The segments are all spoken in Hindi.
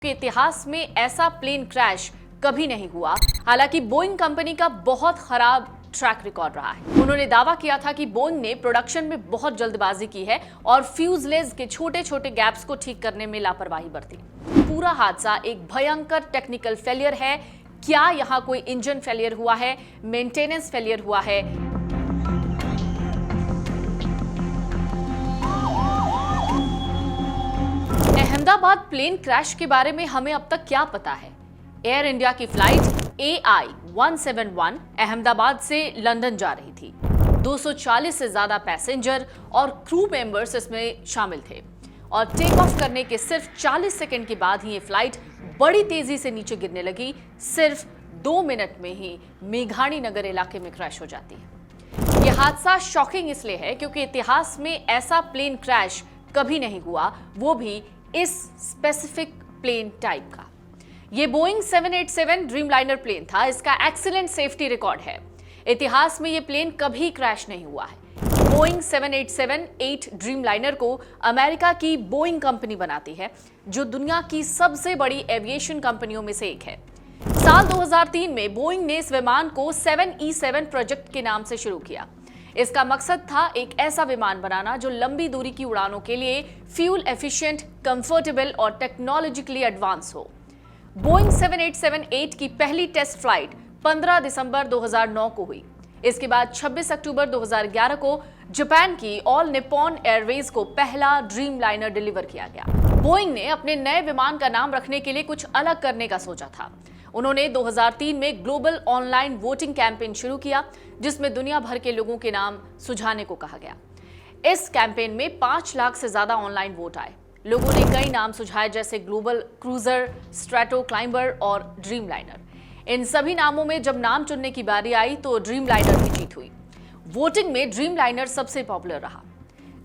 के इतिहास में ऐसा प्लेन क्रैश कभी नहीं हुआ। हालांकि बोइंग कंपनी का बहुत खराब ट्रैक रिकॉर्ड रहा है। उन्होंने दावा किया था कि बोइंग ने प्रोडक्शन में बहुत जल्दबाजी की है और फ्यूजलेज के छोटे छोटे गैप्स को ठीक करने में लापरवाही बरती। पूरा हादसा एक भयंकर टेक्निकल फेलियर है। क्या यहाँ कोई इंजन फेलियर हुआ है, मेंटेनेंस फेलियर हुआ है? अहमदाबाद प्लेन क्रैश के बारे में हमें अब तक क्या पता है? एयर इंडिया की फ्लाइट AI-171 अहमदाबाद से लंदन जा रही थी। 240 से ज्यादा पैसेंजर और क्रू मेंबर्स इसमें शामिल थे और टेक ऑफ करने के सिर्फ 40 सेकंड के बाद ही ये फ्लाइट बड़ी तेजी से नीचे गिरने लगी। सिर्फ 2 मिनट में ही मेघाणी नगर इलाके में क्रैश हो जाती है। यह हादसा शॉकिंग इसलिए है क्योंकि इतिहास में ऐसा प्लेन क्रैश कभी नहीं हुआ, वो भी इस स्पेसिफिक प्लेन टाइप का। ये बोइंग 787 ड्रीमलाइनर प्लेन था। इसका एक्सीलेंट सेफ्टी रिकॉर्ड है। इतिहास में ये प्लेन कभी क्रैश नहीं हुआ है। बोइंग 787-8 ड्रीमलाइनर को अमेरिका की बोइंग कंपनी बनाती है, जो दुनिया की सबसे बड़ी एविएशन कंपनियों में से एक है। साल 2003 में बोइंग ने इस विमान को 7E7 प्रोजेक्ट के नाम से शुरू किया। इसका मकसद था एक ऐसा विमान बनाना जो लंबी दूरी की उड़ानों के लिए फ्यूल एफिशिएंट, कंफर्टेबल और टेक्नोलॉजिकली एडवांस हो। बोइंग 787-8 की पहली टेस्ट फ्लाइट 15 दिसंबर 2009 को हुई। इसके बाद 26 अक्टूबर 2011 को जापान की ऑल निप्पॉन एयरवेज को पहला ड्रीमलाइनर डिलीवर किया गया। बोइंग ने अपने नए विमान का नाम रखने के लिए कुछ अलग करने का सोचा था। उन्होंने 2003 में ग्लोबल ऑनलाइन वोटिंग कैंपेन शुरू किया, जिसमें दुनिया भर के लोगों के नाम सुझाने को कहा गया। इस कैंपेन में 5 लाख से ज्यादा ऑनलाइन वोट आए। लोगों ने कई नाम सुझाए, जैसे ग्लोबल क्रूजर, स्ट्रैटो क्लाइंबर और ड्रीमलाइनर। इन सभी नामों में जब नाम चुनने की बारी आई तो ड्रीमलाइनर की जीत हुई। वोटिंग में ड्रीमलाइनर सबसे पॉपुलर रहा।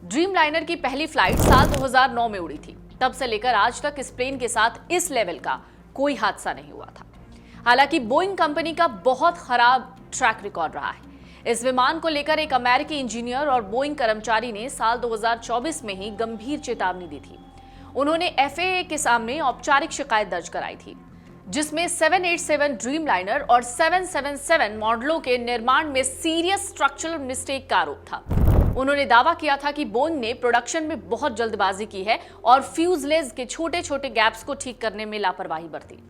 ड्रीमलाइनर की पहली फ्लाइट साल 2009 में उड़ी थी। तब से लेकर आज तक इस प्लेन के साथ इस लेवल का कोई हादसा नहीं हुआ था। हालांकि बोइंग कंपनी का बहुत खराब ट्रैक रिकॉर्ड रहा है। इस विमान को लेकर एक अमेरिकी इंजीनियर और बोइंग कर्मचारी ने साल 2024 में ही गंभीर चेतावनी दी थी। उन्होंने FAA के सामने औपचारिक शिकायत दर्ज कराई थी, जिसमें 787 ड्रीमलाइनर और 777 मॉडलों के निर्माण में सीरियस स्ट्रक्चरल मिस्टेक का आरोप था। उन्होंने दावा किया था कि बोइंग ने प्रोडक्शन में बहुत जल्दबाजी की है और फ्यूजलेज के छोटे छोटे गैप्स को ठीक करने में लापरवाही बरती।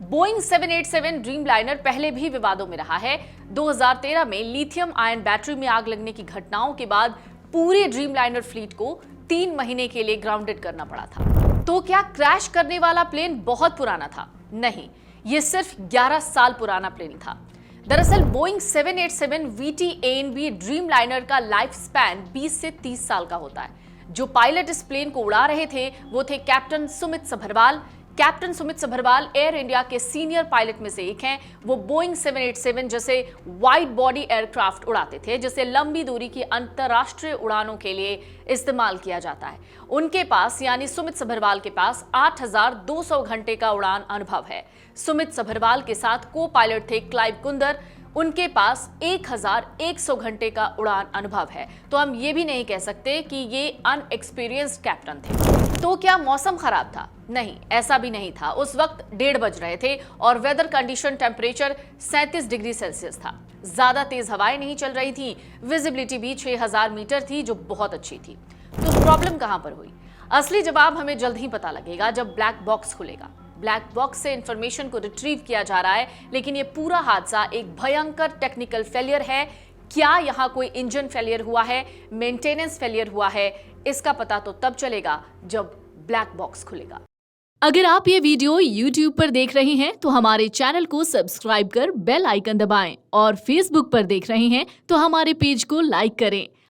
बोइंग 787 ड्रीमलाइनर पहले भी विवादों में रहा है। 2013 में लिथियम आयन बैटरी में आग लगने की घटनाओं के बाद पूरे ड्रीमलाइनर फ्लीट को 3 महीने के लिए ग्राउंडेड करना पड़ा था। तो क्या क्रैश करने वाला प्लेन बहुत पुराना था? नहीं, ये सिर्फ 11 साल पुराना प्लेन था। दरअसल बोइंग 787 VT-ANB ड्रीमलाइनर का लाइफ स्पैन 20 से 30 साल का होता है। जो पायलट इस प्लेन को उड़ा रहे थे वो थे captain Sumit Sabharwal. Captain Sumit Sabharwal air India के सीनियर पायलट में से एक हैं। वो बोइंग 787 जैसे वाइड बॉडी एयरक्राफ्ट उड़ाते थे, जिसे लंबी दूरी की अंतर्राष्ट्रीय उड़ानों के लिए इस्तेमाल किया जाता है। उनके पास यानी सुमित सभरवाल के पास 8,200 घंटे का उड़ान अनुभव है। सुमित सभरवाल के साथ को पायलट थे क्लाइव कुंदर। उनके पास 1,100 घंटे का उड़ान अनुभव है। तो हम ये भी नहीं कह सकते कि ये अनएक्सपीरियंस्ड कैप्टन थे। तो क्या मौसम खराब था? नहीं, ऐसा भी नहीं था। उस वक्त 1:30 बज रहे थे और weather condition temperature 37 degree Celsius था। ज्यादा तेज हवाएं नहीं चल रही थी। विजिबिलिटी भी 6,000 मीटर थी, जो बहुत अच्छी थी। तो प्रॉब्लम कहां पर हुई? असली जवाब हमें जल्द ही पता लगेगा, जब ब्लैक बॉक्स खुलेगा। ब्लैक बॉक्स से इंफॉर्मेशन को रिट्रीव किया जा रहा है, लेकिन ये पूरा हादसा एक भयंकर टेक्निकल फेलियर है। क्या यहाँ कोई इंजन फेलियर हुआ है, मेंटेनेंस फेलियर हुआ है? इसका पता तो तब चलेगा जब ब्लैक बॉक्स खुलेगा। अगर आप ये वीडियो YouTube पर देख रहे हैं तो हमारे चैनल को सब्सक्राइब कर बेल आइकन दबाएं और Facebook पर देख रहे हैं तो हमारे पेज को लाइक करें।